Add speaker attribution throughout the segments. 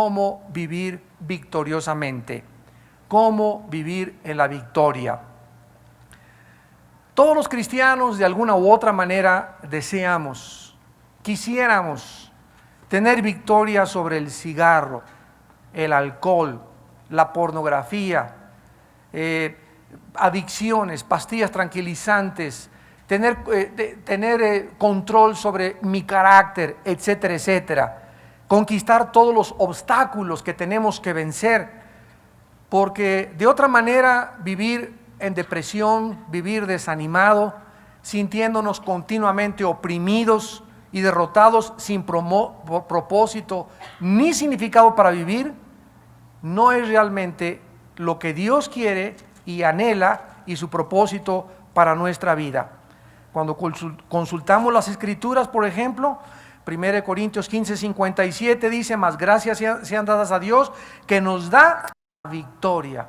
Speaker 1: cómo vivir victoriosamente, cómo vivir en la victoria. Todos los cristianos de alguna u otra manera quisiéramos tener victoria sobre el cigarro, el alcohol, la pornografía, adicciones, pastillas tranquilizantes, tener control sobre mi carácter, etcétera, etcétera. Conquistar todos los obstáculos que tenemos que vencer, porque de otra manera vivir en depresión, vivir desanimado, sintiéndonos continuamente oprimidos y derrotados sin propósito ni significado para vivir, no es realmente lo que Dios quiere y anhela y su propósito para nuestra vida. Cuando consultamos las Escrituras, por ejemplo, 1 Corintios 15, 57 dice: mas gracias sean dadas a Dios que nos da la victoria.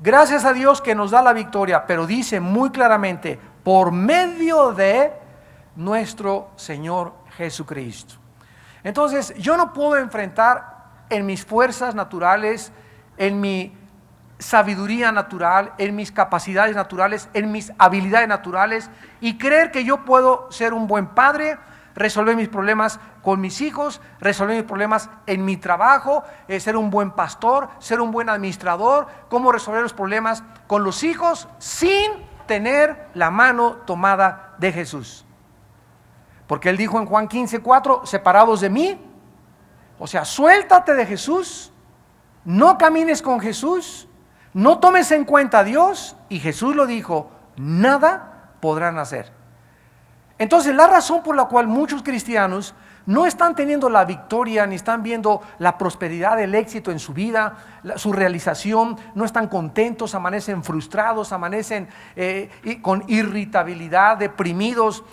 Speaker 1: Gracias a Dios que nos da la victoria, pero dice muy claramente, por medio de nuestro Señor Jesucristo. Entonces, yo no puedo enfrentar en mis fuerzas naturales, en mi sabiduría natural, en mis capacidades naturales, en mis habilidades naturales, y creer que yo puedo ser un buen padre, resolver mis problemas con mis hijos, resolver mis problemas en mi trabajo, ser un buen pastor, ser un buen administrador, cómo resolver los problemas con los hijos sin tener la mano tomada de Jesús. Porque Él dijo en Juan 15:4, separados de mí, o sea, suéltate de Jesús, no camines con Jesús, no tomes en cuenta a Dios, y Jesús lo dijo, nada podrán hacer. Entonces, la razón por la cual muchos cristianos no están teniendo la victoria, ni están viendo la prosperidad, el éxito en su vida, su realización, no están contentos, amanecen frustrados, amanecen con irritabilidad, deprimidos,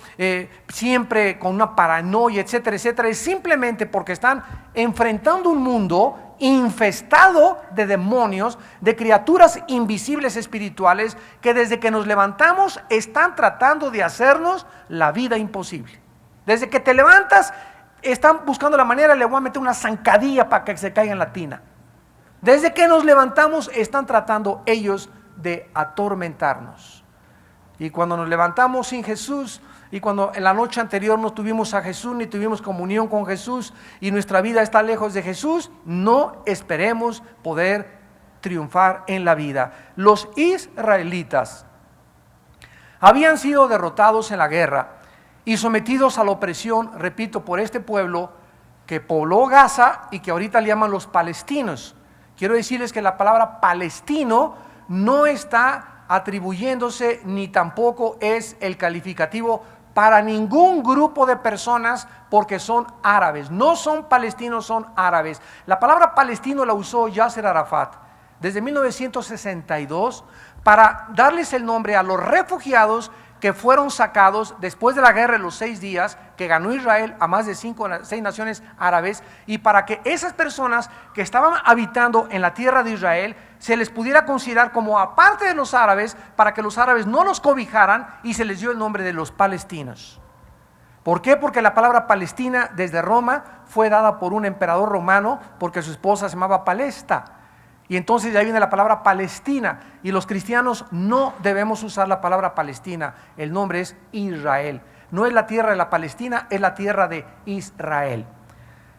Speaker 1: siempre con una paranoia, etcétera, etcétera, es simplemente porque están enfrentando un mundo infestado de demonios, de criaturas invisibles espirituales que desde que nos levantamos están tratando de hacernos la vida imposible. Desde que te levantas están buscando la manera, le voy a meter una zancadilla para que se caiga en la tina. Desde que nos levantamos están tratando ellos de atormentarnos. Y cuando nos levantamos sin Jesús, y cuando en la noche anterior no tuvimos a Jesús, ni tuvimos comunión con Jesús, y nuestra vida está lejos de Jesús, no esperemos poder triunfar en la vida. Los israelitas habían sido derrotados en la guerra y sometidos a la opresión, repito, por este pueblo que pobló Gaza y que ahorita le llaman los palestinos. Quiero decirles que la palabra palestino no está atribuyéndose ni tampoco es el calificativo para ningún grupo de personas, porque son árabes, no son palestinos, son árabes. La palabra palestino la usó Yasser Arafat desde 1962 para darles el nombre a los refugiados que fueron sacados después de la guerra de los 6 días que ganó Israel a más de 6 naciones árabes, y para que esas personas que estaban habitando en la tierra de Israel se les pudiera considerar como aparte de los árabes, para que los árabes no los cobijaran, y se les dio el nombre de los palestinos. ¿Por qué? Porque la palabra Palestina desde Roma fue dada por un emperador romano porque su esposa se llamaba Palesta. Y entonces de ahí viene la palabra Palestina, y los cristianos no debemos usar la palabra Palestina, el nombre es Israel. No es la tierra de la Palestina, es la tierra de Israel.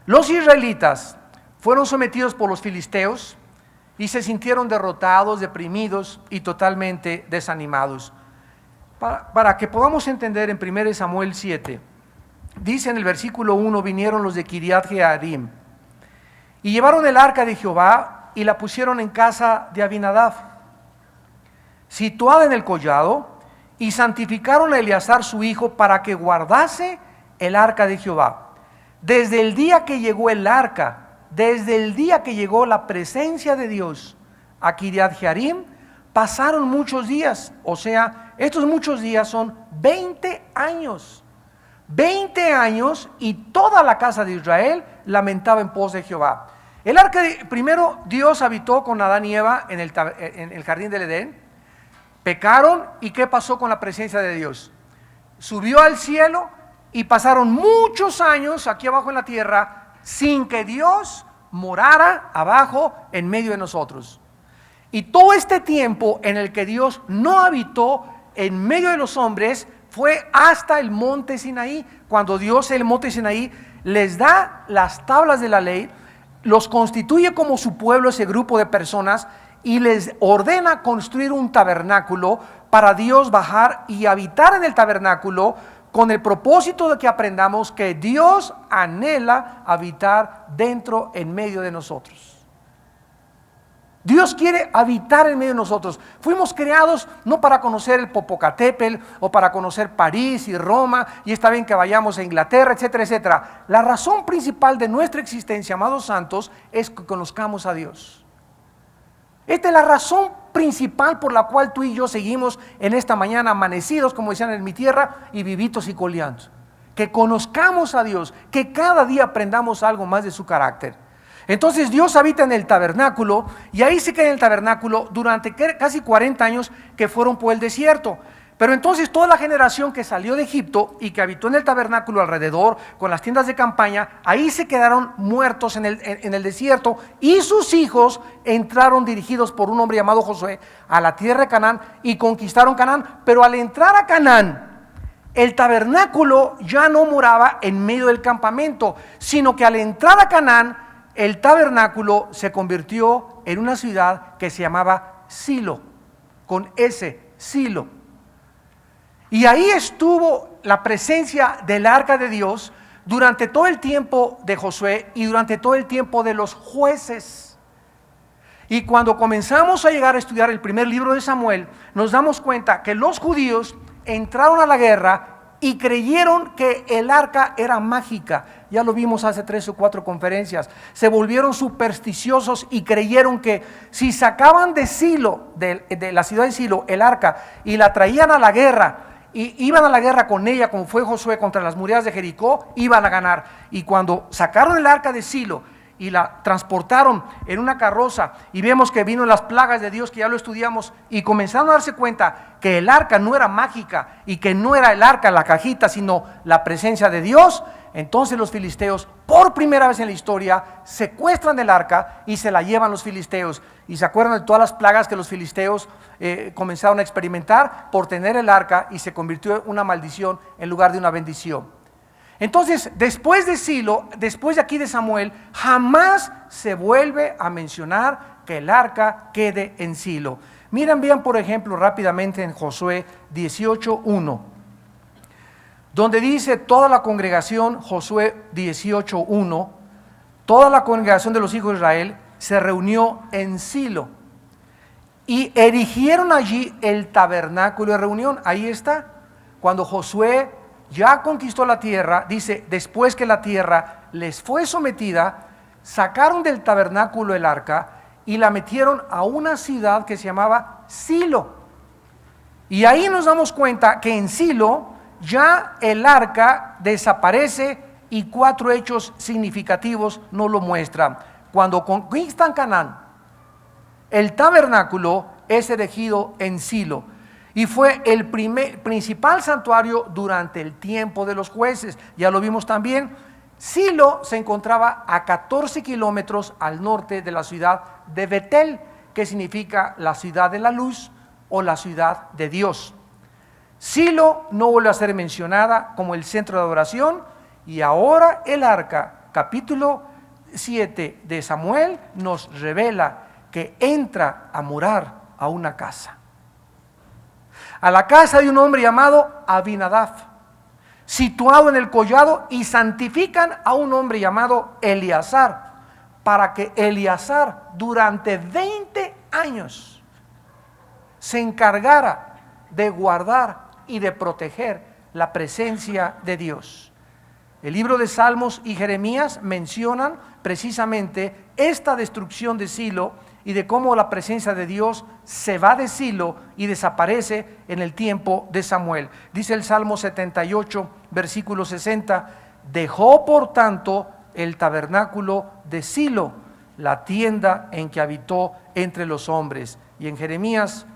Speaker 1: Los israelitas fueron sometidos por los filisteos y se sintieron derrotados, deprimidos y totalmente desanimados. Para que podamos entender, en 1 Samuel 7, dice en el versículo 1, vinieron los de Kiriat Jearim y llevaron el arca de Jehová y la pusieron en casa de Abinadab, situada en el collado, y santificaron a Eleazar su hijo para que guardase el arca de Jehová. Desde el día que llegó el arca, desde el día que llegó la presencia de Dios a Kiriat Jearim, pasaron muchos días, o sea, estos muchos días son 20 años. 20 años, y toda la casa de Israel lamentaba en pos de Jehová. El arca primero Dios habitó con Adán y Eva en el jardín del Edén. Pecaron, y ¿qué pasó con la presencia de Dios? Subió al cielo y pasaron muchos años aquí abajo en la tierra sin que Dios morara abajo en medio de nosotros. Y todo este tiempo en el que Dios no habitó en medio de los hombres fue hasta el monte Sinaí, cuando Dios en el monte Sinaí les da las tablas de la ley, los constituye como su pueblo, ese grupo de personas, y les ordena construir un tabernáculo para Dios bajar y habitar en el tabernáculo, con el propósito de que aprendamos que Dios anhela habitar dentro, en medio de nosotros. Dios quiere habitar en medio de nosotros. Fuimos creados no para conocer el Popocatépetl o para conocer París y Roma, y está bien que vayamos a Inglaterra, etcétera, etcétera. La razón principal de nuestra existencia, amados santos, es que conozcamos a Dios. Esta es la razón principal por la cual tú y yo seguimos en esta mañana amanecidos, como decían en mi tierra, y vivitos y coleando. Que conozcamos a Dios, que cada día aprendamos algo más de su carácter. Entonces Dios habita en el tabernáculo, y ahí se queda en el tabernáculo durante casi 40 años que fueron por el desierto. Pero entonces toda la generación que salió de Egipto y que habitó en el tabernáculo alrededor con las tiendas de campaña, ahí se quedaron muertos en el desierto, y sus hijos entraron dirigidos por un hombre llamado Josué a la tierra de Canaán y conquistaron Canaán. Pero al entrar a Canaán, el tabernáculo ya no moraba en medio del campamento, sino que al entrar a Canaán, el tabernáculo se convirtió en una ciudad que se llamaba Silo, con S, Silo. Y ahí estuvo la presencia del arca de Dios durante todo el tiempo de Josué y durante todo el tiempo de los jueces. Y cuando comenzamos a llegar a estudiar el primer libro de Samuel, nos damos cuenta que los judíos entraron a la guerra y creyeron que el arca era mágica. Ya lo vimos hace 3 o 4 conferencias. Se volvieron supersticiosos y creyeron que si sacaban de Silo, de la ciudad de Silo, el arca, y la traían a la guerra, y iban a la guerra con ella, como fue Josué contra las murallas de Jericó, iban a ganar. Y cuando sacaron el arca de Silo y la transportaron en una carroza, y vemos que vino las plagas de Dios, que ya lo estudiamos, y comenzaron a darse cuenta que el arca no era mágica y que no era el arca, la cajita, sino la presencia de Dios, entonces los filisteos, por primera vez en la historia, secuestran el arca y se la llevan los filisteos. Y se acuerdan de todas las plagas que los filisteos comenzaron a experimentar por tener el arca, y se convirtió en una maldición en lugar de una bendición. Entonces, después de Silo, después de aquí de Samuel, jamás se vuelve a mencionar que el arca quede en Silo. Miren bien, por ejemplo, rápidamente en Josué 18:1, donde dice toda la congregación, Josué 18:1, toda la congregación de los hijos de Israel se reunió en Silo y erigieron allí el tabernáculo de reunión. Ahí está, cuando Josué ya conquistó la tierra, dice, después que la tierra les fue sometida, sacaron del tabernáculo el arca y la metieron a una ciudad que se llamaba Silo. Y ahí nos damos cuenta que en Silo ya el arca desaparece, y 4 hechos significativos nos lo muestran. Cuando conquistan Canaán, el tabernáculo es erigido en Silo, y fue el principal santuario durante el tiempo de los jueces. Ya lo vimos también. Silo se encontraba a 14 kilómetros al norte de la ciudad de Betel, que significa la ciudad de la luz o la ciudad de Dios. Silo no vuelve a ser mencionada como el centro de adoración, y ahora el arca, capítulo 7 de Samuel, nos revela que entra a morar a una casa. A la casa de un hombre llamado Abinadab, situado en el collado, y santifican a un hombre llamado Eleazar, para que Eleazar durante 20 años se encargara de guardar y de proteger la presencia de Dios. El libro de Salmos y Jeremías mencionan precisamente esta destrucción de Silo y de cómo la presencia de Dios se va de Silo y desaparece en el tiempo de Samuel. Dice el Salmo 78, versículo 60, dejó por tanto el tabernáculo de Silo, la tienda en que habitó entre los hombres. Y en Jeremías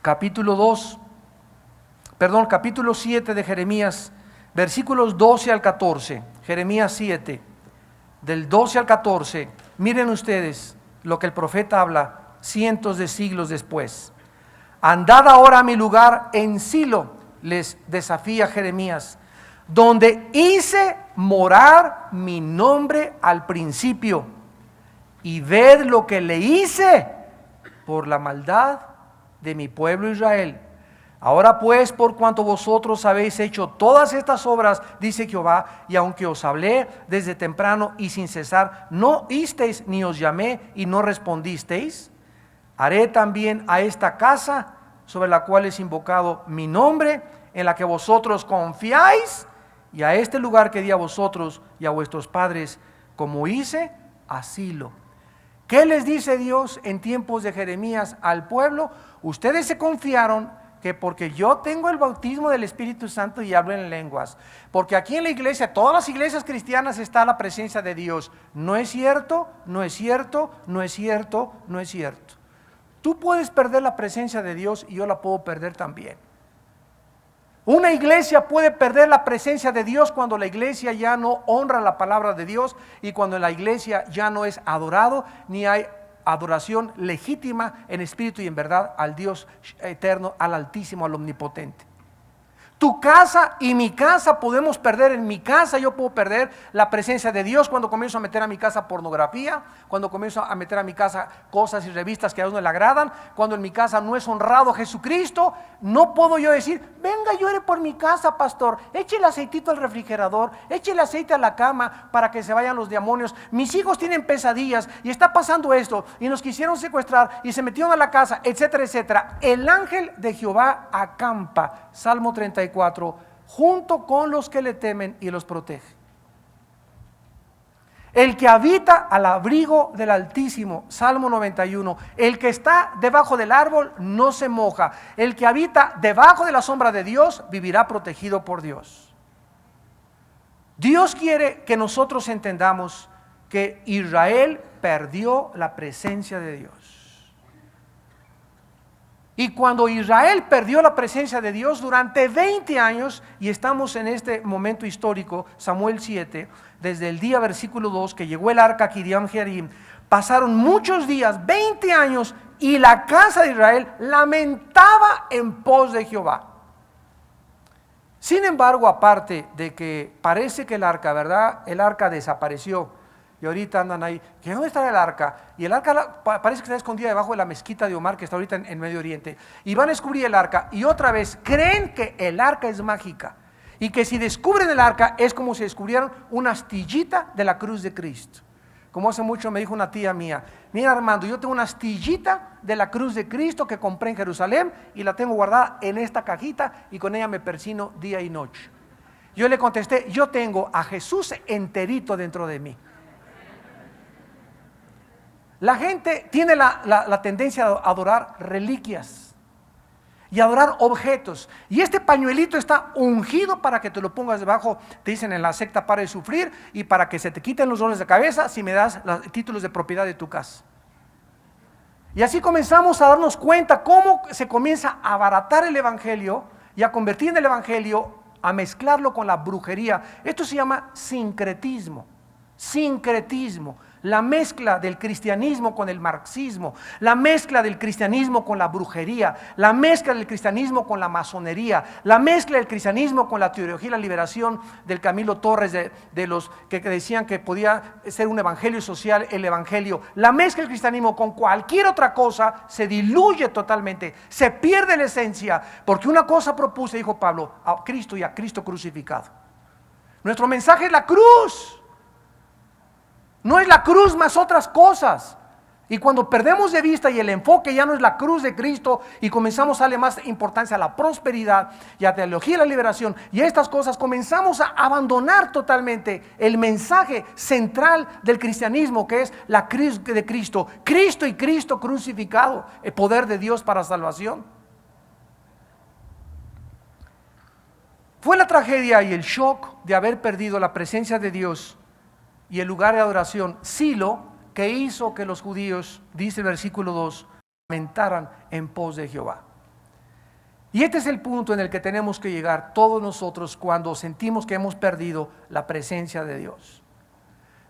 Speaker 1: capítulo 7 de Jeremías, versículos 12 al 14, Jeremías 7, del 12 al 14, miren ustedes lo que el profeta habla cientos de siglos después. Andad ahora a mi lugar en Silo, les desafía Jeremías, donde hice morar mi nombre al principio, y ved lo que le hice por la maldad de mi pueblo Israel. Ahora pues, por cuanto vosotros habéis hecho todas estas obras, dice Jehová, y aunque os hablé desde temprano y sin cesar, no oísteis ni os llamé y no respondisteis, haré también a esta casa sobre la cual es invocado mi nombre, en la que vosotros confiáis, y a este lugar que di a vosotros y a vuestros padres, como hice a Silo. ¿Qué les dice Dios en tiempos de Jeremías al pueblo? Ustedes se confiaron que porque yo tengo el bautismo del Espíritu Santo y hablo en lenguas, porque aquí en la iglesia, todas las iglesias cristianas, está la presencia de Dios. No es cierto, no es cierto, no es cierto, no es cierto. Tú puedes perder la presencia de Dios y yo la puedo perder también. Una iglesia puede perder la presencia de Dios cuando la iglesia ya no honra la palabra de Dios y cuando la iglesia ya no es adorado, ni hay adoración legítima en espíritu y en verdad al Dios eterno, al Altísimo, al Omnipotente. Tu casa y mi casa podemos perder. En mi casa yo puedo perder la presencia de Dios cuando comienzo a meter a mi casa pornografía, cuando comienzo a meter a mi casa cosas y revistas que a uno le agradan, cuando en mi casa no es honrado Jesucristo. No puedo yo decir, venga, llore por mi casa, pastor, eche el aceitito al refrigerador, eche el aceite a la cama para que se vayan los demonios. Mis hijos tienen pesadillas y está pasando esto y nos quisieron secuestrar y se metieron a la casa, etcétera, etcétera. El ángel de Jehová acampa, Salmo 34, junto con los que le temen y los protege. El que habita al abrigo del Altísimo, Salmo 91, el que está debajo del árbol no se moja, el que habita debajo de la sombra de Dios vivirá protegido por Dios. Dios quiere que nosotros entendamos que Israel perdió la presencia de Dios. Y cuando Israel perdió la presencia de Dios durante 20 años, y estamos en este momento histórico, Samuel 7, desde el día versículo 2, que llegó el arca a Kiriam Jearim, pasaron muchos días, 20 años, y la casa de Israel lamentaba en pos de Jehová. Sin embargo, aparte de que parece que el arca, ¿verdad? El arca desapareció. Y ahorita andan ahí, ¿que dónde está el arca? Y el arca parece que está escondida debajo de la mezquita de Omar, que está ahorita en Medio Oriente. Y van a descubrir el arca, y otra vez creen que el arca es mágica. Y que si descubren el arca es como si descubrieran una astillita de la cruz de Cristo. Como hace mucho me dijo una tía mía, mira Armando, yo tengo una astillita de la cruz de Cristo que compré en Jerusalén y la tengo guardada en esta cajita y con ella me persino día y noche. Yo le contesté, yo tengo a Jesús enterito dentro de mí. La gente tiene la tendencia a adorar reliquias y adorar objetos. Y este pañuelito está ungido para que te lo pongas debajo, te dicen en la secta, para de sufrir, y para que se te quiten los dolores de cabeza si me das los títulos de propiedad de tu casa. Y así comenzamos a darnos cuenta cómo se comienza a abaratar el evangelio y a convertir en el evangelio, a mezclarlo con la brujería. Esto se llama sincretismo. Sincretismo. La mezcla del cristianismo con el marxismo, la mezcla del cristianismo con la brujería, la mezcla del cristianismo con la masonería, la mezcla del cristianismo con la teología y la liberación del Camilo Torres, de los que decían que podía ser un evangelio social, el evangelio. La mezcla del cristianismo con cualquier otra cosa se diluye totalmente, se pierde la esencia, porque una cosa propuse, dijo Pablo, a Cristo y a Cristo crucificado. Nuestro mensaje es la cruz. No es la cruz más otras cosas. Y cuando perdemos de vista y el enfoque ya no es la cruz de Cristo y comenzamos a darle más importancia a la prosperidad y a la teología y la liberación y a estas cosas, comenzamos a abandonar totalmente el mensaje central del cristianismo, que es la cruz de Cristo. Cristo y Cristo crucificado, el poder de Dios para salvación. Fue la tragedia y el shock de haber perdido la presencia de Dios y el lugar de adoración, Silo, que hizo que los judíos, dice el versículo 2, lamentaran en pos de Jehová. Y este es el punto en el que tenemos que llegar todos nosotros cuando sentimos que hemos perdido la presencia de Dios.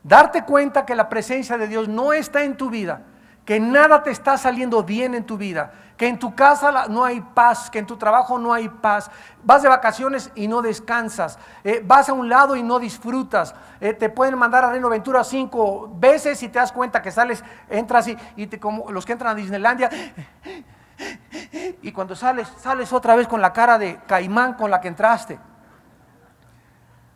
Speaker 1: Darte cuenta que la presencia de Dios no está en tu vida, que nada te está saliendo bien en tu vida, que en tu casa no hay paz, que en tu trabajo no hay paz, vas de vacaciones y no descansas, vas a un lado y no disfrutas, te pueden mandar a Reino Aventura 5 veces y te das cuenta que sales, entras como los que entran a Disneylandia, y cuando sales otra vez con la cara de caimán con la que entraste.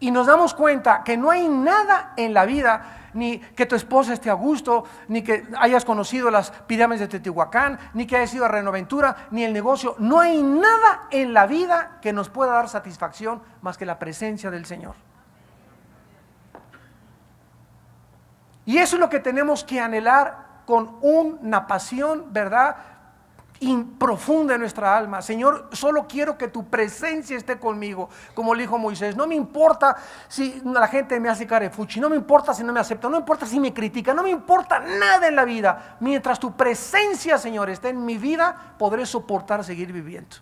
Speaker 1: Y nos damos cuenta que no hay nada en la vida, ni que tu esposa esté a gusto, ni que hayas conocido las pirámides de Teotihuacán, ni que hayas ido a Reino Aventura, ni el negocio. No hay nada en la vida que nos pueda dar satisfacción más que la presencia del Señor. Y eso es lo que tenemos que anhelar con una pasión, ¿verdad?, profunda en nuestra alma. Señor, solo quiero que tu presencia esté conmigo, como le dijo Moisés. No me importa si la gente me hace carefuchi, no me importa si no me acepta, no me importa si me critica, no me importa nada en la vida. Mientras tu presencia, Señor, esté en mi vida, podré soportar seguir viviendo.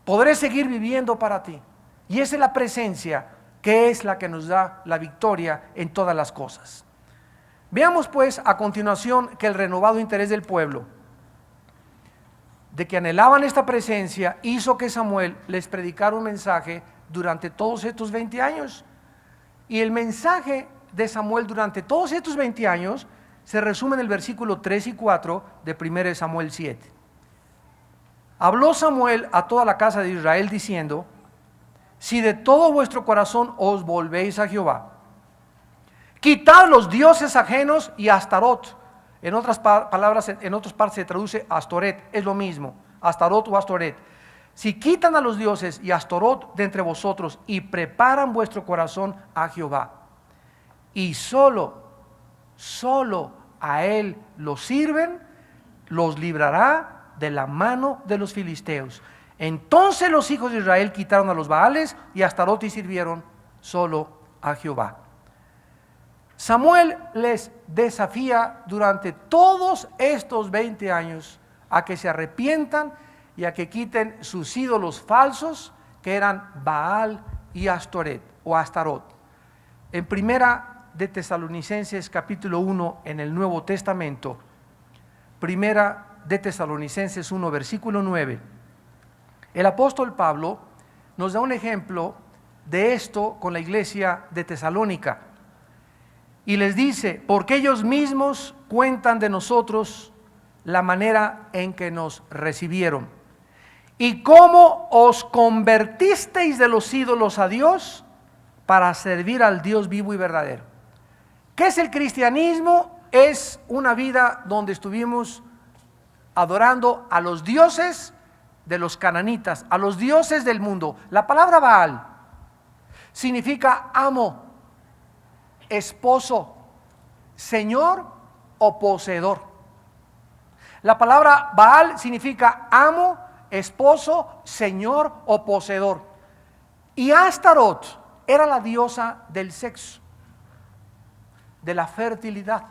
Speaker 1: Podré seguir viviendo para ti. Y esa es la presencia que es la que nos da la victoria en todas las cosas. Veamos pues a continuación que el renovado interés del pueblo, de que anhelaban esta presencia, hizo que Samuel les predicara un mensaje durante todos estos 20 años. Y el mensaje de Samuel durante todos estos 20 años se resume en el versículo 3 y 4 de 1 Samuel 7. Habló Samuel a toda la casa de Israel diciendo: si de todo vuestro corazón os volvéis a Jehová, quitad los dioses ajenos y Astarot. En otras palabras, en otras partes se traduce Astoret, es lo mismo, Astarot o Astoret. Si quitan a los dioses y Astorot de entre vosotros y preparan vuestro corazón a Jehová, y solo a Él los sirven, los librará de la mano de los filisteos. Entonces los hijos de Israel quitaron a los Baales y a Astarot y sirvieron solo a Jehová. Samuel les desafía durante todos estos 20 años a que se arrepientan y a que quiten sus ídolos falsos, que eran Baal y Astoret o Astarot. En Primera de Tesalonicenses capítulo 1 en el Nuevo Testamento, Primera de Tesalonicenses 1 versículo 9, el apóstol Pablo nos da un ejemplo de esto con la iglesia de Tesalónica. Y les dice: porque ellos mismos cuentan de nosotros la manera en que nos recibieron y cómo os convertisteis de los ídolos a Dios para servir al Dios vivo y verdadero. ¿Qué es el cristianismo? Es una vida donde estuvimos adorando a los dioses de los cananitas, a los dioses del mundo. La palabra Baal significa amo, esposo, señor o poseedor. La palabra Baal significa amo, esposo, señor o poseedor. Y Astarot era la diosa del sexo, de la fertilidad.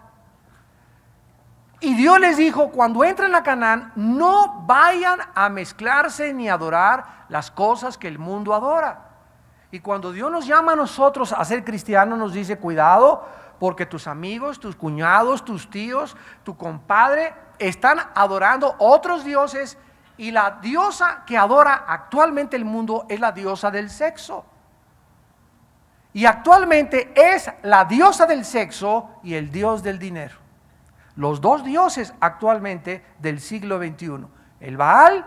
Speaker 1: Y Dios les dijo: cuando entren a Canaán, no vayan a mezclarse ni a adorar las cosas que el mundo adora. Y cuando Dios nos llama a nosotros a ser cristianos, nos dice: cuidado, porque tus amigos, tus cuñados, tus tíos, tu compadre están adorando otros dioses, y la diosa que adora actualmente el mundo es la diosa del sexo. Y actualmente es la diosa del sexo y el dios del dinero. Los dos dioses actualmente del siglo XXI, el Baal,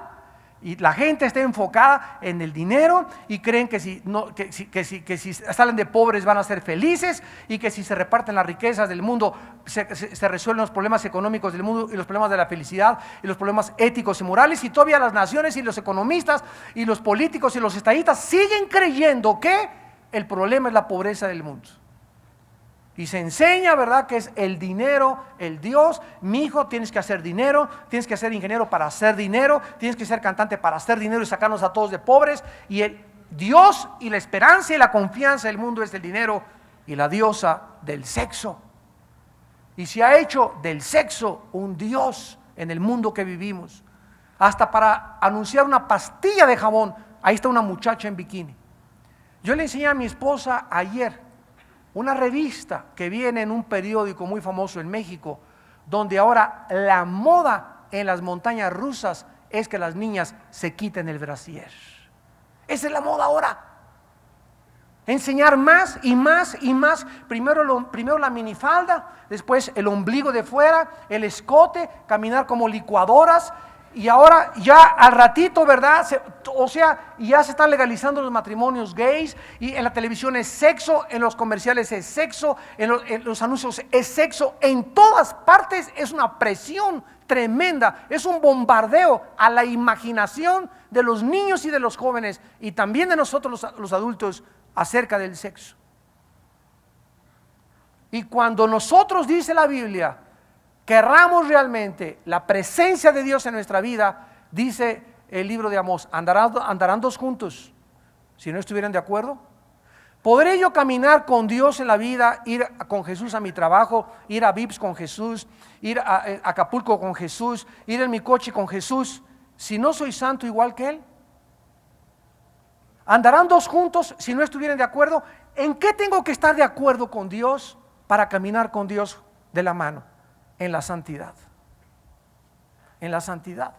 Speaker 1: y la gente está enfocada en el dinero y creen que si salen de pobres van a ser felices, y que si se reparten las riquezas del mundo se resuelven los problemas económicos del mundo y los problemas de la felicidad y los problemas éticos y morales. Y todavía las naciones y los economistas y los políticos y los estadistas siguen creyendo que el problema es la pobreza del mundo. Y se enseña, ¿verdad?, que es el dinero, el Dios. Mi hijo, tienes que hacer dinero, tienes que ser ingeniero para hacer dinero, tienes que ser cantante para hacer dinero y sacarnos a todos de pobres. Y el Dios y la esperanza y la confianza del mundo es el dinero y la diosa del sexo. Y se ha hecho del sexo un Dios en el mundo que vivimos. Hasta para anunciar una pastilla de jabón, ahí está una muchacha en bikini. Yo le enseñé a mi esposa ayer una revista que viene en un periódico muy famoso en México, donde ahora la moda en las montañas rusas es que las niñas se quiten el brasier. Esa es la moda ahora. Enseñar más y más y más. Primero la minifalda, después el ombligo de fuera, el escote, caminar como licuadoras. Y ahora ya al ratito, ¿verdad? Ya se están legalizando los matrimonios gays. Y en la televisión es sexo, en los comerciales es sexo, en los anuncios es sexo. En todas partes es una presión tremenda, es un bombardeo a la imaginación de los niños y de los jóvenes, y también de nosotros los adultos, acerca del sexo. Y cuando nosotros, dice la Biblia, querramos realmente la presencia de Dios en nuestra vida, dice el libro de Amós, andarán dos juntos si no estuvieran de acuerdo. ¿Podré yo caminar con Dios en la vida, ir con Jesús a mi trabajo, ir a Vips con Jesús, ir a Acapulco con Jesús, ir en mi coche con Jesús, si no soy santo igual que Él? ¿Andarán dos juntos si no estuvieran de acuerdo? ¿En qué tengo que estar de acuerdo con Dios para caminar con Dios de la mano? En la santidad. En la santidad.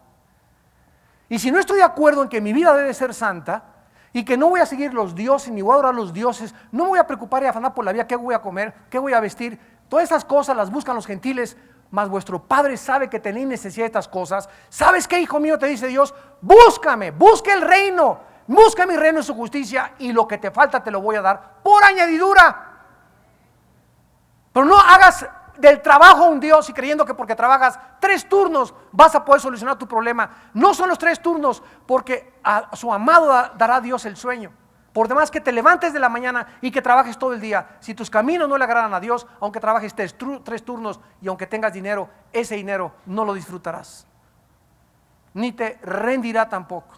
Speaker 1: Y si no estoy de acuerdo en que mi vida debe ser santa, y que no voy a seguir los dioses, ni voy a adorar a los dioses, no me voy a preocupar y afanar por la vida, qué voy a comer, qué voy a vestir, todas esas cosas las buscan los gentiles, mas vuestro Padre sabe que tenéis necesidad de estas cosas. ¿Sabes qué, hijo mío? Te dice Dios, búscame, busca el reino, busca mi reino y su justicia, y lo que te falta te lo voy a dar por añadidura. Pero no hagas del trabajo un Dios y creyendo que porque trabajas 3 turnos vas a poder solucionar tu problema. No son los 3 turnos, porque a su amado dará Dios el sueño. Por demás que te levantes de la mañana y que trabajes todo el día, si tus caminos no le agradan a Dios, aunque trabajes 3 turnos y aunque tengas dinero, ese dinero no lo disfrutarás, ni te rendirá tampoco,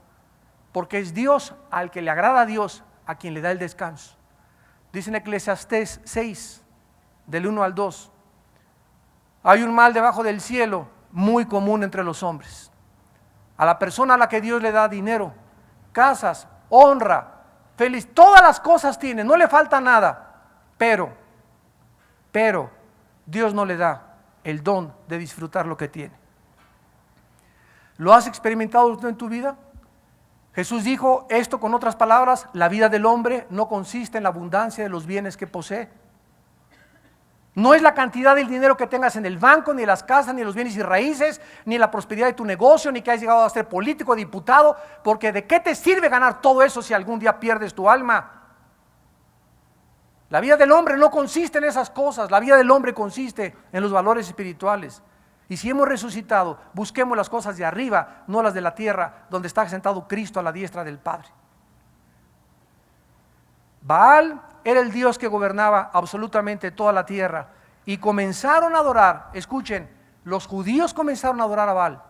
Speaker 1: porque es Dios al que le agrada a Dios, a quien le da el descanso. Dice en Eclesiastés 6, del 1 al 2, hay un mal debajo del cielo muy común entre los hombres. A la persona a la que Dios le da dinero, casas, honra, feliz, todas las cosas tiene, no le falta nada, pero Dios no le da el don de disfrutar lo que tiene. ¿Lo has experimentado tú en tu vida? Jesús dijo esto con otras palabras: la vida del hombre no consiste en la abundancia de los bienes que posee. No es la cantidad del dinero que tengas en el banco, ni las casas, ni los bienes y raíces, ni la prosperidad de tu negocio, ni que hayas llegado a ser político o diputado, porque ¿de qué te sirve ganar todo eso si algún día pierdes tu alma? La vida del hombre no consiste en esas cosas, la vida del hombre consiste en los valores espirituales. Y si hemos resucitado, busquemos las cosas de arriba, no las de la tierra, donde está sentado Cristo a la diestra del Padre. Baal era el Dios que gobernaba absolutamente toda la tierra, y comenzaron a adorar, escuchen, los judíos comenzaron a adorar a Baal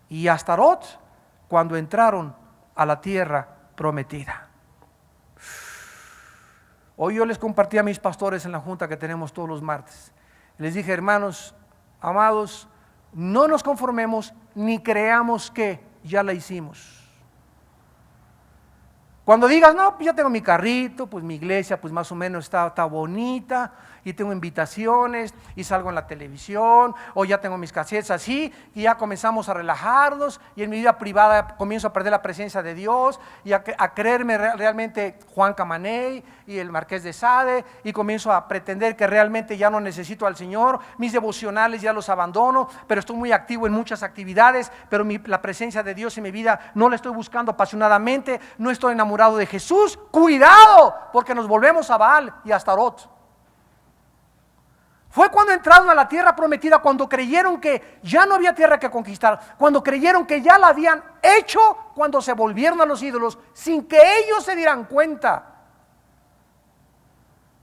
Speaker 1: y a Astarot cuando entraron a la tierra prometida. Hoy yo les compartí a mis pastores en la junta que tenemos todos los martes, les dije: hermanos amados, no nos conformemos ni creamos que ya la hicimos. Cuando digas, no, pues ya tengo mi carrito, pues mi iglesia pues más o menos está bonita, y tengo invitaciones, y salgo en la televisión, o ya tengo mis casetes así, y ya comenzamos a relajarnos, y en mi vida privada comienzo a perder la presencia de Dios, y a creerme realmente Juan Camaney y el Marqués de Sade, y comienzo a pretender que realmente ya no necesito al Señor, mis devocionales ya los abandono, pero estoy muy activo en muchas actividades, pero la presencia de Dios en mi vida no la estoy buscando apasionadamente, no estoy enamorado de Jesús. Cuidado, porque nos volvemos a Baal y a Astarot. Fue cuando entraron a la tierra prometida, cuando creyeron que ya no había tierra que conquistar, cuando creyeron que ya la habían hecho, cuando se volvieron a los ídolos sin que ellos se dieran cuenta.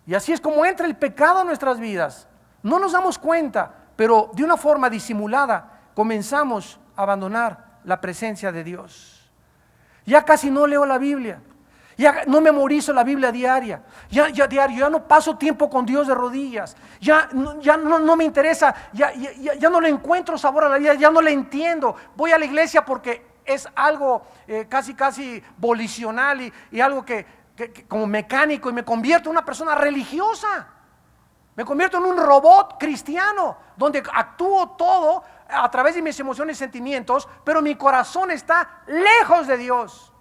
Speaker 1: Y así es como entra el pecado a nuestras vidas. No nos damos cuenta, pero de una forma disimulada comenzamos a abandonar la presencia de Dios. Ya casi no leo la Biblia, ya no memorizo la Biblia diaria, ya no paso tiempo con Dios de rodillas, ya no me interesa, ya no le encuentro sabor a la vida, ya no le entiendo. Voy a la iglesia porque es algo casi volicional y algo que como mecánico y me convierto en una persona religiosa. Me convierto en un robot cristiano, donde actúo todo a través de mis emociones y sentimientos, pero mi corazón está lejos de Dios.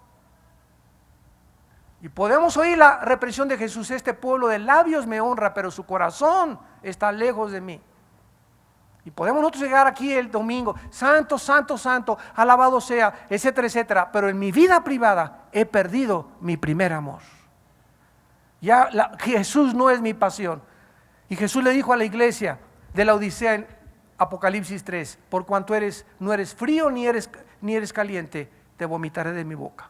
Speaker 1: Y podemos oír la reprensión de Jesús: este pueblo de labios me honra, pero su corazón está lejos de mí. Y podemos nosotros llegar aquí el domingo: santo, santo, santo, alabado sea, etcétera, etcétera. Pero en mi vida privada he perdido mi primer amor. Ya Jesús no es mi pasión. Y Jesús le dijo a la iglesia de la Odisea en Apocalipsis 3: por cuanto no eres frío ni eres caliente, te vomitaré de mi boca.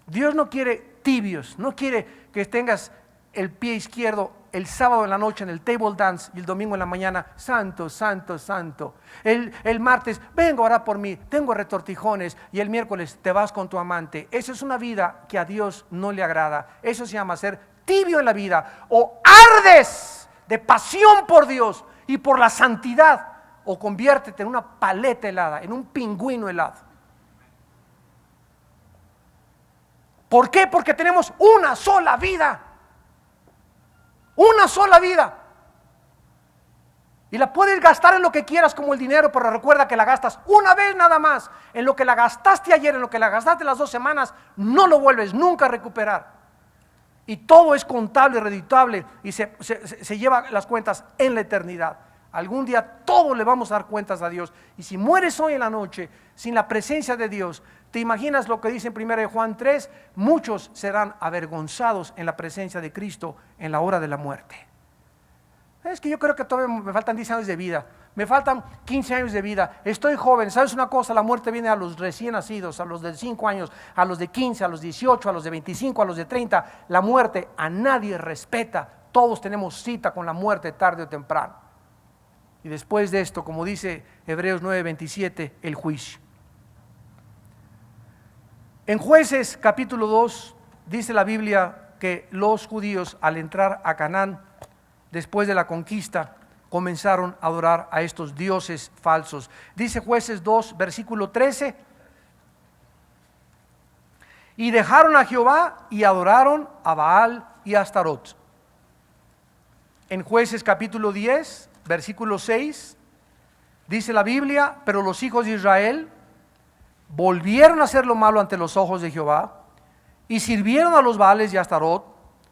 Speaker 1: Dios no quiere tibios, no quiere que tengas el pie izquierdo el sábado en la noche en el table dance y el domingo en la mañana: santo, santo, santo. El martes: vengo a orar por mí, tengo retortijones. Y el miércoles te vas con tu amante. Esa es una vida que a Dios no le agrada. Eso se llama ser tibio en la vida. O ardes de pasión por Dios y por la santidad, o conviértete en una paleta helada, en un pingüino helado. ¿Por qué? Porque tenemos una sola vida. Una sola vida. Y la puedes gastar en lo que quieras, como el dinero, pero recuerda que la gastas una vez nada más. En lo que la gastaste ayer, en lo que la gastaste las 2 semanas, no lo vuelves nunca a recuperar. Y todo es contable, redituable, y se lleva las cuentas en la eternidad. Algún día todos le vamos a dar cuentas a Dios. Y si mueres hoy en la noche sin la presencia de Dios, ¿te imaginas lo que dice en 1 Juan 3? Muchos serán avergonzados en la presencia de Cristo en la hora de la muerte. Es que yo creo que todavía me faltan 10 años de vida, me faltan 15 años de vida, estoy joven. ¿Sabes una cosa? La muerte viene a los recién nacidos, a los de 5 años, a los de 15, a los 18, a los de 25, a los de 30. La muerte a nadie respeta. Todos tenemos cita con la muerte tarde o temprano. Y después de esto, como dice Hebreos 9:27, el juicio. En Jueces capítulo 2 dice la Biblia que los judíos, al entrar a Canaán, después de la conquista, comenzaron a adorar a estos dioses falsos. Dice Jueces 2, versículo 13: y dejaron a Jehová y adoraron a Baal y a Astarot. En Jueces capítulo 10, versículo 6, dice la Biblia: pero los hijos de Israel volvieron a hacer lo malo ante los ojos de Jehová, y sirvieron a los Baales y a Astarot,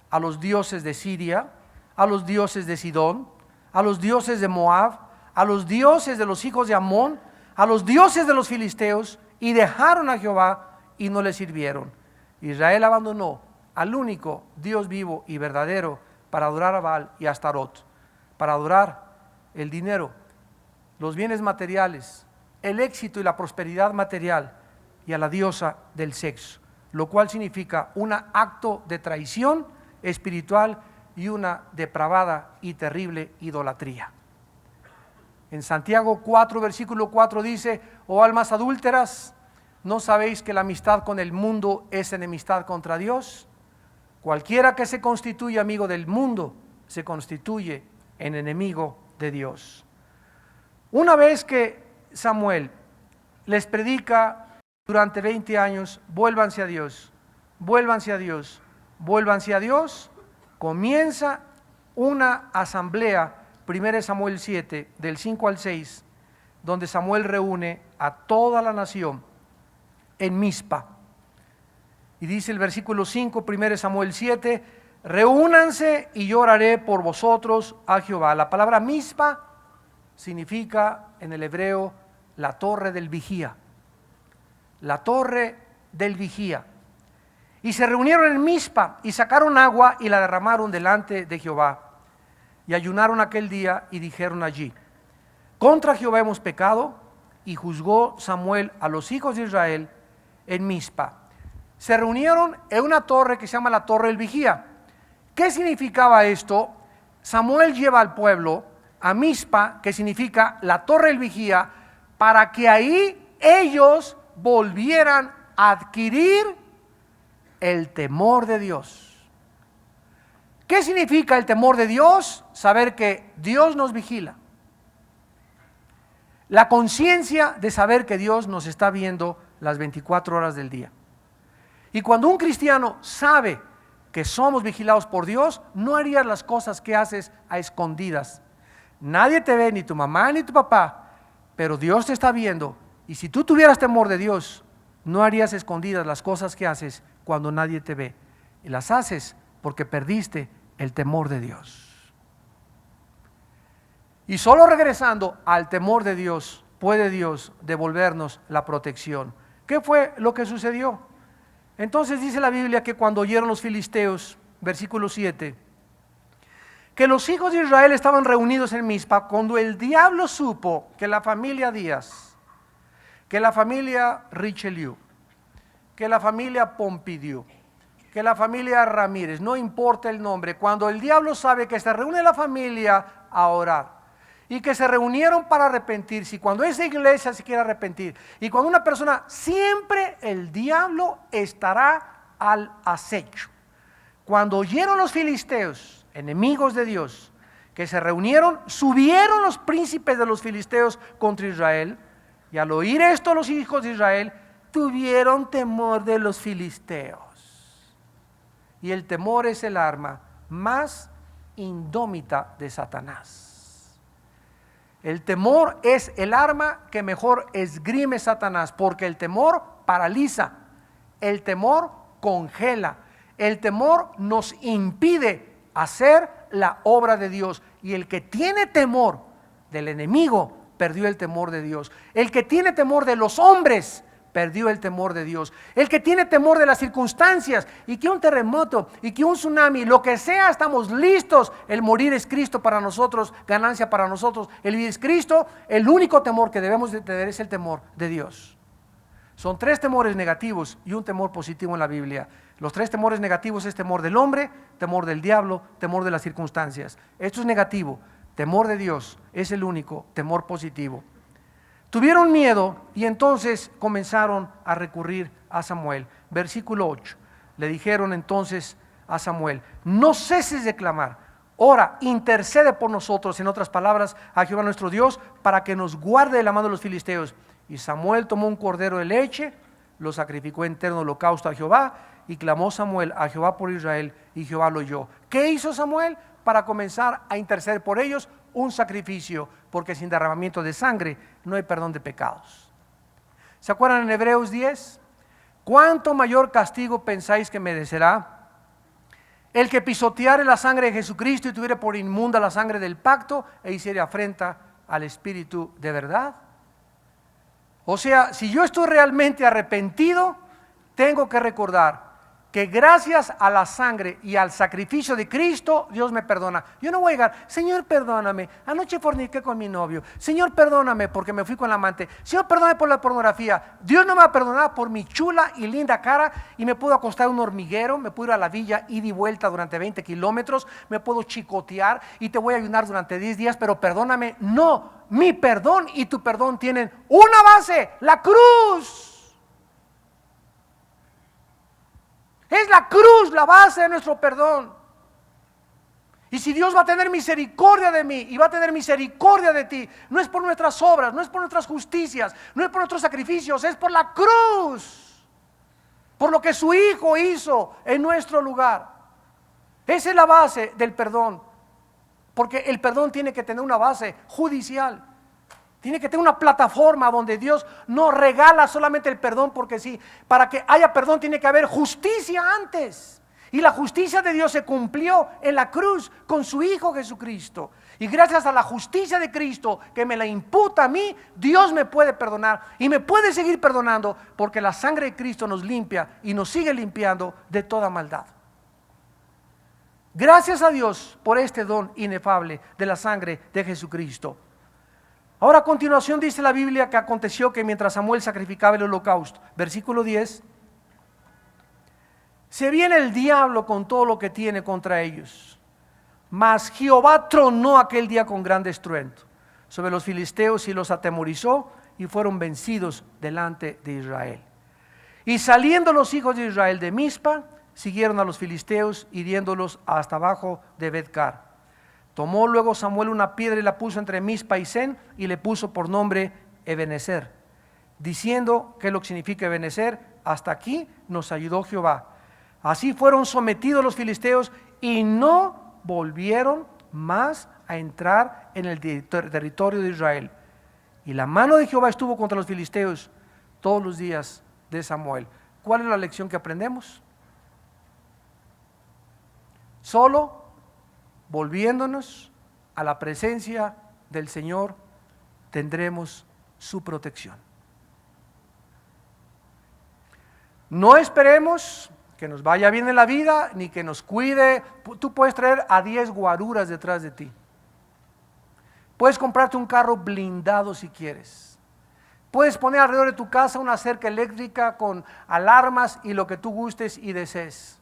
Speaker 1: a los dioses de Siria, a los dioses de Sidón, a los dioses de Moab, a los dioses de los hijos de Amón, a los dioses de los filisteos, y dejaron a Jehová y no le sirvieron. Israel abandonó al único Dios vivo y verdadero para adorar a Baal y a Astarot, para adorar el dinero, los bienes materiales, el éxito y la prosperidad material, y a la diosa del sexo, lo cual significa un acto de traición espiritual y una depravada y terrible idolatría. En Santiago 4, versículo 4 dice: oh almas adúlteras, ¿no sabéis que la amistad con el mundo es enemistad contra Dios? Cualquiera que se constituye amigo del mundo se constituye en enemigo de Dios. Una vez que Samuel les predica durante 20 años: vuélvanse a Dios, vuélvanse a Dios, vuélvanse a Dios, comienza una asamblea, 1 Samuel 7, del 5 al 6, donde Samuel reúne a toda la nación en Mizpa. Y dice el versículo 5, 1 Samuel 7: reúnanse y yo oraré por vosotros a Jehová. La palabra Mizpa significa en el hebreo la torre del vigía. La torre del vigía. Y se reunieron en Mizpa y sacaron agua y la derramaron delante de Jehová. Y ayunaron aquel día y dijeron allí: contra Jehová hemos pecado. Y juzgó Samuel a los hijos de Israel en Mizpa. Se reunieron en una torre que se llama la torre del vigía. ¿Qué significaba esto? Samuel lleva al pueblo a Mizpa, que significa la torre del vigía, para que ahí ellos volvieran a adquirir el temor de Dios. ¿Qué significa el temor de Dios? Saber que Dios nos vigila. La conciencia de saber que Dios nos está viendo las 24 horas del día. Y cuando un cristiano sabe que somos vigilados por Dios, no harías las cosas que haces a escondidas. Nadie te ve, ni tu mamá ni tu papá, pero Dios te está viendo. Y si tú tuvieras temor de Dios, no harías escondidas las cosas que haces cuando nadie te ve. Y las haces porque perdiste el temor de Dios. Y solo regresando al temor de Dios, puede Dios devolvernos la protección. ¿Qué fue lo que sucedió? Entonces dice la Biblia que cuando oyeron los filisteos, versículo 7, que los hijos de Israel estaban reunidos en Mizpa, cuando el diablo supo que la familia Díaz, que la familia Richelieu, que la familia Pompidou, que la familia Ramírez, no importa el nombre, cuando el diablo sabe que se reúne la familia a orar, y que se reunieron para arrepentirse, y cuando esa iglesia se quiere arrepentir, y cuando una persona, siempre el diablo estará al acecho. Cuando oyeron los filisteos, enemigos de Dios, que se reunieron, subieron los príncipes de los filisteos contra Israel, y al oír esto los hijos de Israel tuvieron temor de los filisteos. Y el temor es el arma más indómita de Satanás. El temor es el arma que mejor esgrime Satanás, porque el temor paraliza, el temor congela, el temor nos impide hacer la obra de Dios. Y el que tiene temor del enemigo perdió el temor de Dios. El que tiene temor de los hombres perdió el temor de Dios. El que tiene temor de las circunstancias, y que un terremoto, y que un tsunami, lo que sea, estamos listos. El morir es Cristo para nosotros, ganancia para nosotros. El vivir es Cristo. El único temor que debemos de tener es el temor de Dios. Son 3 temores negativos y un temor positivo en la Biblia. Los 3 temores negativos es temor del hombre, temor del diablo, temor de las circunstancias. Esto es negativo. Temor de Dios es el único temor positivo. Tuvieron miedo y entonces comenzaron a recurrir a Samuel. Versículo 8. Le dijeron entonces a Samuel: no ceses de clamar, ora, intercede por nosotros, en otras palabras, a Jehová nuestro Dios, para que nos guarde de la mano de los filisteos. Y Samuel tomó un cordero de leche, lo sacrificó entero en holocausto a Jehová, y clamó Samuel a Jehová por Israel, y Jehová lo oyó. ¿Qué hizo Samuel? Para comenzar a interceder por ellos, un sacrificio, porque sin derramamiento de sangre no hay perdón de pecados. ¿Se acuerdan en Hebreos 10? ¿Cuánto mayor castigo pensáis que merecerá el que pisoteare la sangre de Jesucristo y tuviere por inmunda la sangre del pacto e hiciere afrenta al Espíritu de verdad? O sea, si yo estoy realmente arrepentido, tengo que recordar que gracias a la sangre y al sacrificio de Cristo, Dios me perdona. Yo no voy a llegar: Señor, perdóname, anoche forniqué con mi novio. Señor, perdóname porque me fui con la amante. Señor, perdóname por la pornografía. Dios no me va a perdonar por mi chula y linda cara, y me puedo acostar en un hormiguero, me puedo ir a la villa, ida y vuelta durante 20 kilómetros, me puedo chicotear y te voy a ayunar durante 10 días, pero perdóname. No, mi perdón y tu perdón tienen una base: la cruz. Es la cruz la base de nuestro perdón. Y si Dios va a tener misericordia de mí y va a tener misericordia de ti, no es por nuestras obras, no es por nuestras justicias, no es por nuestros sacrificios, es por la cruz, por lo que su Hijo hizo en nuestro lugar. Esa es la base del perdón, porque el perdón tiene que tener una base judicial. Tiene que tener una plataforma donde Dios no regala solamente el perdón porque sí. Para que haya perdón tiene que haber justicia antes. Y la justicia de Dios se cumplió en la cruz con su Hijo Jesucristo. Y gracias a la justicia de Cristo que me la imputa a mí, Dios me puede perdonar y me puede seguir perdonando, porque la sangre de Cristo nos limpia y nos sigue limpiando de toda maldad. Gracias a Dios por este don inefable de la sangre de Jesucristo. Ahora a continuación dice la Biblia que aconteció que mientras Samuel sacrificaba el holocausto, versículo 10, se viene el diablo con todo lo que tiene contra ellos. Mas Jehová tronó aquel día con gran estruendo sobre los filisteos y los atemorizó, y fueron vencidos delante de Israel. Y saliendo los hijos de Israel de Mizpa, siguieron a los filisteos, hiriéndolos hasta abajo de Bet-car. Tomó luego Samuel una piedra y la puso entre Mizpa y Sen, y le puso por nombre Ebenezer, diciendo qué es lo que significa Ebenezer: hasta aquí nos ayudó Jehová. Así fueron sometidos los filisteos y no volvieron más a entrar en el territorio de Israel. Y la mano de Jehová estuvo contra los filisteos todos los días de Samuel. ¿Cuál es la lección que aprendemos? Solo volviéndonos a la presencia del Señor tendremos su protección. No esperemos que nos vaya bien en la vida, ni que nos cuide. Tú puedes traer a 10 guaruras detrás de ti. Puedes comprarte un carro blindado si quieres. Puedes poner alrededor de tu casa una cerca eléctrica con alarmas y lo que tú gustes y desees.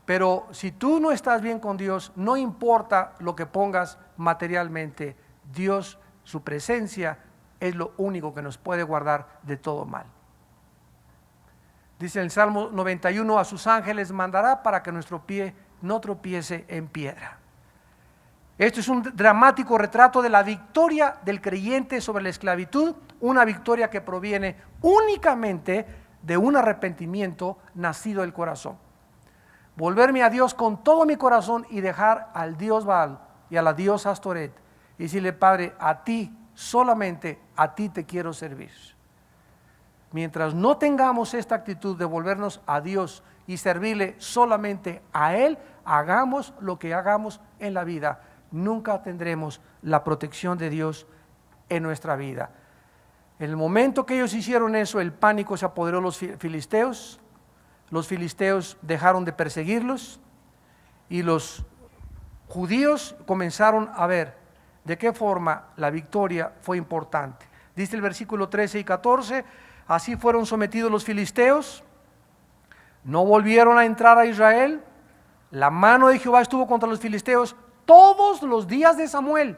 Speaker 1: Pero si tú no estás bien con Dios, no importa lo que pongas materialmente, Dios, su presencia, es lo único que nos puede guardar de todo mal. Dice en el Salmo 91: a sus ángeles mandará para que nuestro pie no tropiece en piedra. Esto es un dramático retrato de la victoria del creyente sobre la esclavitud, una victoria que proviene únicamente de un arrepentimiento nacido del corazón. Volverme a Dios con todo mi corazón y dejar al Dios Baal y a la diosa Astoret y decirle: Padre, a ti, solamente a ti te quiero servir. Mientras no tengamos esta actitud de volvernos a Dios y servirle solamente a Él, hagamos lo que hagamos en la vida, nunca tendremos la protección de Dios en nuestra vida. En el momento que ellos hicieron eso, el pánico se apoderó de los filisteos. Los filisteos dejaron de perseguirlos y los judíos comenzaron a ver de qué forma la victoria fue importante. Dice el versículo 13 y 14: así fueron sometidos los filisteos, no volvieron a entrar a Israel. La mano de Jehová estuvo contra los filisteos todos los días de Samuel,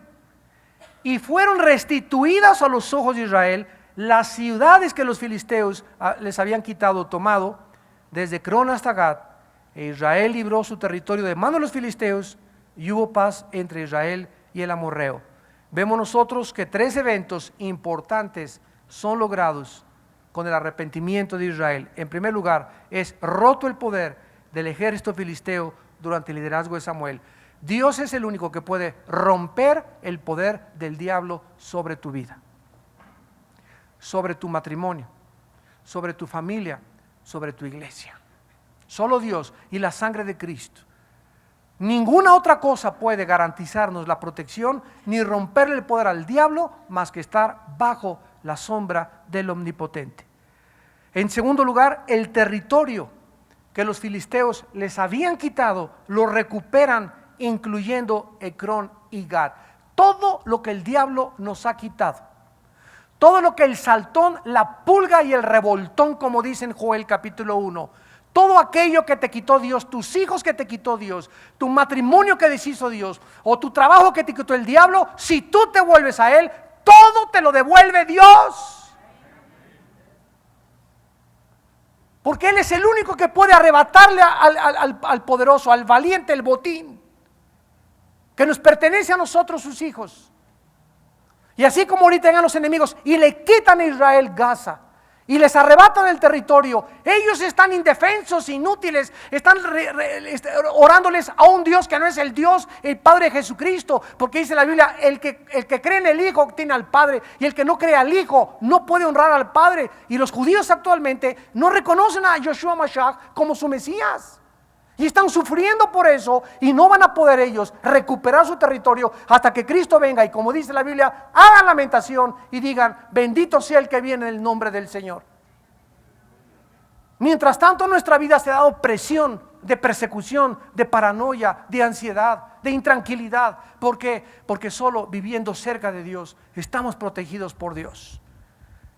Speaker 1: y fueron restituidas a los ojos de Israel las ciudades que los filisteos les habían quitado o tomado, desde Crón hasta Gat. E Israel libró su territorio de mano de los filisteos, y hubo paz entre Israel y el amorreo. Vemos nosotros que 3 eventos importantes son logrados con el arrepentimiento de Israel. En primer lugar, es roto el poder del ejército filisteo durante el liderazgo de Samuel. Dios es el único que puede romper el poder del diablo sobre tu vida, sobre tu matrimonio, sobre tu familia, sobre tu iglesia. Solo Dios y la sangre de Cristo. Ninguna otra cosa puede garantizarnos la protección ni romperle el poder al diablo más que estar bajo la sombra del Omnipotente. En segundo lugar, el territorio que los filisteos les habían quitado lo recuperan, incluyendo Ecrón y Gat. Todo lo que el diablo nos ha quitado, todo lo que el saltón, la pulga y el revoltón, como dice en Joel capítulo 1, todo aquello que te quitó Dios, tus hijos que te quitó Dios, tu matrimonio que deshizo Dios, o tu trabajo que te quitó el diablo, si tú te vuelves a Él, todo te lo devuelve Dios. Porque Él es el único que puede arrebatarle al poderoso, al valiente, el botín que nos pertenece a nosotros, sus hijos. Y así como ahorita llegan los enemigos y le quitan a Israel Gaza y les arrebatan el territorio, ellos están indefensos, inútiles, están orándoles a un Dios que no es el Dios, el Padre de Jesucristo, porque dice la Biblia: el que cree en el Hijo tiene al Padre, y el que no cree al Hijo no puede honrar al Padre. Y los judíos actualmente no reconocen a Yoshua Mashiach como su Mesías, y están sufriendo por eso, y no van a poder ellos recuperar su territorio hasta que Cristo venga y, como dice la Biblia, hagan lamentación y digan: bendito sea el que viene en el nombre del Señor. Mientras tanto, nuestra vida se ha dado presión de persecución, de paranoia, de ansiedad, de intranquilidad. ¿Por qué? Porque solo viviendo cerca de Dios estamos protegidos por Dios.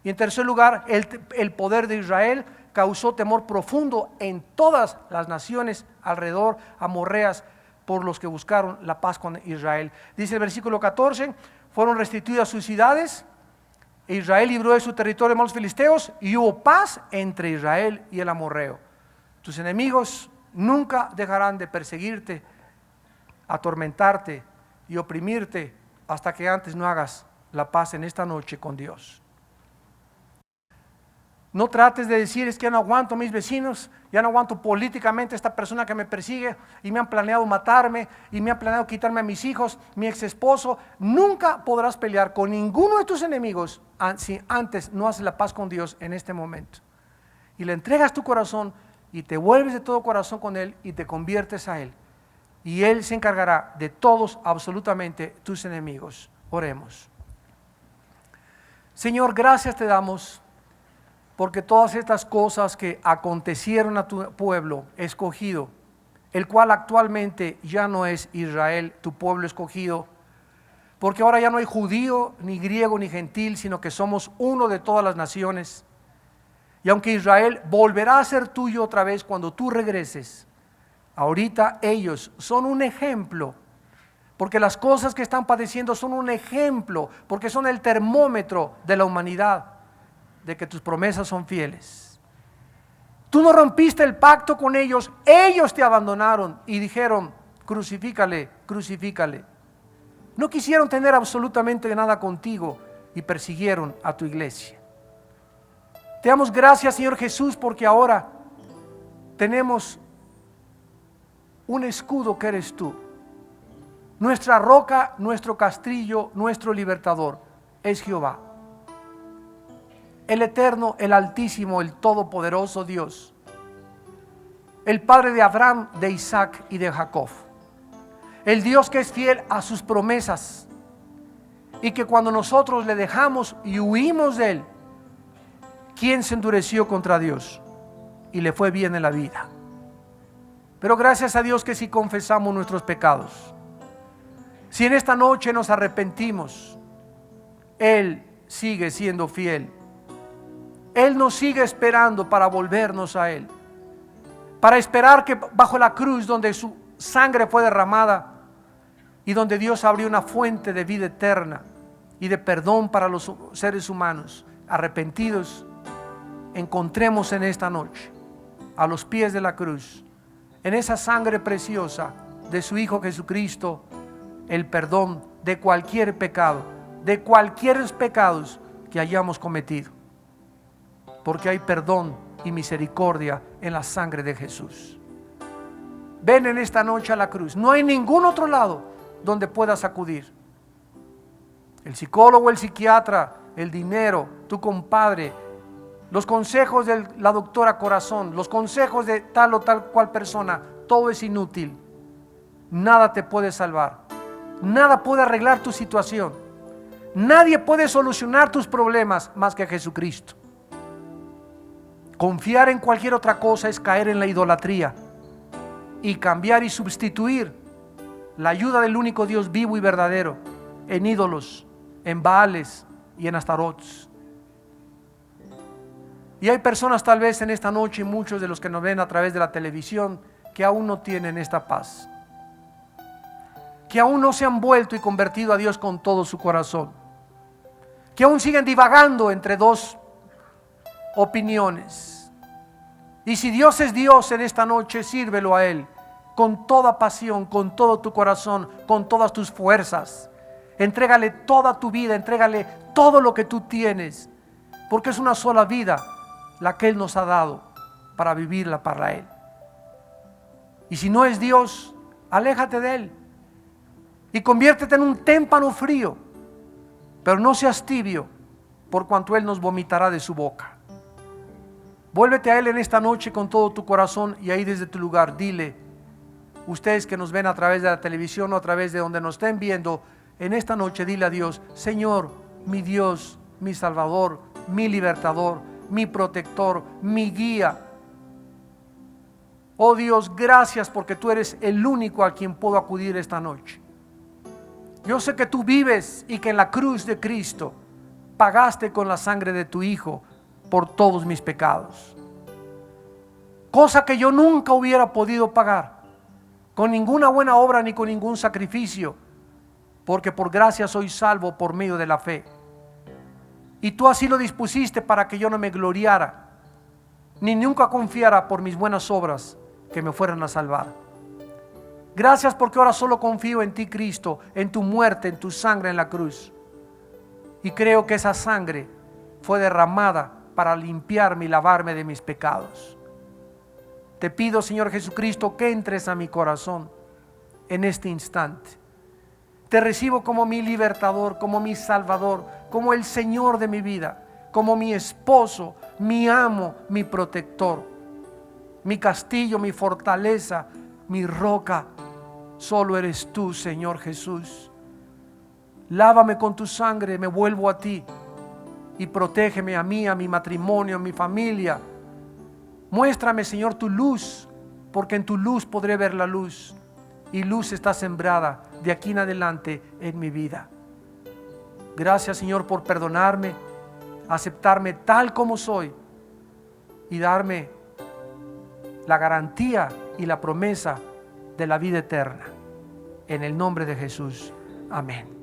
Speaker 1: Y en tercer lugar, el poder de Israel causó temor profundo en todas las naciones alrededor amorreas por los que buscaron la paz con Israel. Dice el versículo 14: fueron restituidas sus ciudades, e Israel libró de su territorio a los filisteos, y hubo paz entre Israel y el amorreo. Tus enemigos nunca dejarán de perseguirte, atormentarte y oprimirte hasta que antes no hagas la paz en esta noche con Dios. No trates de decir, es que ya no aguanto a mis vecinos, ya no aguanto políticamente a esta persona que me persigue y me han planeado matarme y me han planeado quitarme a mis hijos, mi ex esposo. Nunca podrás pelear con ninguno de tus enemigos si antes no haces la paz con Dios en este momento. Y le entregas tu corazón y te vuelves de todo corazón con Él y te conviertes a Él. Y Él se encargará de todos, absolutamente, tus enemigos. Oremos. Señor, gracias te damos porque todas estas cosas que acontecieron a tu pueblo escogido, el cual actualmente ya no es Israel, tu pueblo escogido, porque ahora ya no hay judío, ni griego, ni gentil, sino que somos uno de todas las naciones. Y aunque Israel volverá a ser tuyo otra vez cuando tú regreses, ahorita ellos son un ejemplo, porque las cosas que están padeciendo son un ejemplo, porque son el termómetro de la humanidad, de que tus promesas son fieles. Tú no rompiste el pacto con ellos, ellos te abandonaron y dijeron, crucifícale, crucifícale. No quisieron tener absolutamente nada contigo y persiguieron a tu iglesia. Te damos gracias, Señor Jesús, porque ahora tenemos un escudo que eres tú. Nuestra roca, nuestro castillo, nuestro libertador es Jehová. El eterno, el altísimo, el todopoderoso Dios. El Padre de Abraham, de Isaac y de Jacob. El Dios que es fiel a sus promesas. Y que cuando nosotros le dejamos y huimos de Él, ¿quién se endureció contra Dios? Y le fue bien en la vida. Pero gracias a Dios que si confesamos nuestros pecados, si en esta noche nos arrepentimos, Él sigue siendo fiel. Él nos sigue esperando para volvernos a Él, para esperar que bajo la cruz donde su sangre fue derramada y donde Dios abrió una fuente de vida eterna y de perdón para los seres humanos arrepentidos, encontremos en esta noche a los pies de la cruz, en esa sangre preciosa de su Hijo Jesucristo, el perdón de cualquier pecado, de cualquier pecados que hayamos cometido, porque hay perdón y misericordia en la sangre de Jesús. Ven en esta noche a la cruz. No hay ningún otro lado donde puedas acudir. El psicólogo, el psiquiatra, el dinero, tu compadre, los consejos de la doctora Corazón, los consejos de tal o tal cual persona, todo es inútil. Nada te puede salvar. Nada puede arreglar tu situación. Nadie puede solucionar tus problemas más que Jesucristo. Confiar en cualquier otra cosa es caer en la idolatría y cambiar y sustituir la ayuda del único Dios vivo y verdadero en ídolos, en Baales y en Astarots. Y hay personas tal vez en esta noche, muchos de los que nos ven a través de la televisión, que aún no tienen esta paz, que aún no se han vuelto y convertido a Dios con todo su corazón, que aún siguen divagando entre dos opiniones. Y si Dios es Dios en esta noche, sírvelo a Él con toda pasión, con todo tu corazón, con todas tus fuerzas. Entrégale toda tu vida, entrégale todo lo que tú tienes, porque es una sola vida la que Él nos ha dado para vivirla para Él. Y si no es Dios, aléjate de Él y conviértete en un témpano frío, pero no seas tibio, por cuanto Él nos vomitará de su boca. Vuélvete a Él en esta noche con todo tu corazón y ahí desde tu lugar dile, ustedes que nos ven a través de la televisión o a través de donde nos estén viendo, en esta noche dile a Dios, Señor, mi Dios, mi Salvador, mi libertador, mi protector, mi guía. Oh Dios, gracias porque tú eres el único a quien puedo acudir esta noche. Yo sé que tú vives y que en la cruz de Cristo pagaste con la sangre de tu Hijo por todos mis pecados, cosa que yo nunca hubiera podido pagar con ninguna buena obra ni con ningún sacrificio, porque por gracia soy salvo por medio de la fe. Y tú así lo dispusiste para que yo no me gloriara ni nunca confiara por mis buenas obras que me fueran a salvar. Gracias porque ahora solo confío en ti, Cristo, en tu muerte, en tu sangre en la cruz, y creo que esa sangre fue derramada para limpiarme y lavarme de mis pecados. Te pido, Señor Jesucristo, que entres a mi corazón en este instante. Te recibo como mi libertador, como mi salvador, como el Señor de mi vida, como mi esposo, mi amo, mi protector, mi castillo, mi fortaleza, mi roca. Solo eres tú, Señor Jesús. Lávame con tu sangre, me vuelvo a ti, y protégeme a mí, a mi matrimonio, a mi familia. Muéstrame, Señor, tu luz, porque en tu luz podré ver la luz, y luz está sembrada de aquí en adelante en mi vida. Gracias, Señor, por perdonarme, aceptarme tal como soy y darme la garantía y la promesa de la vida eterna. En el nombre de Jesús. Amén.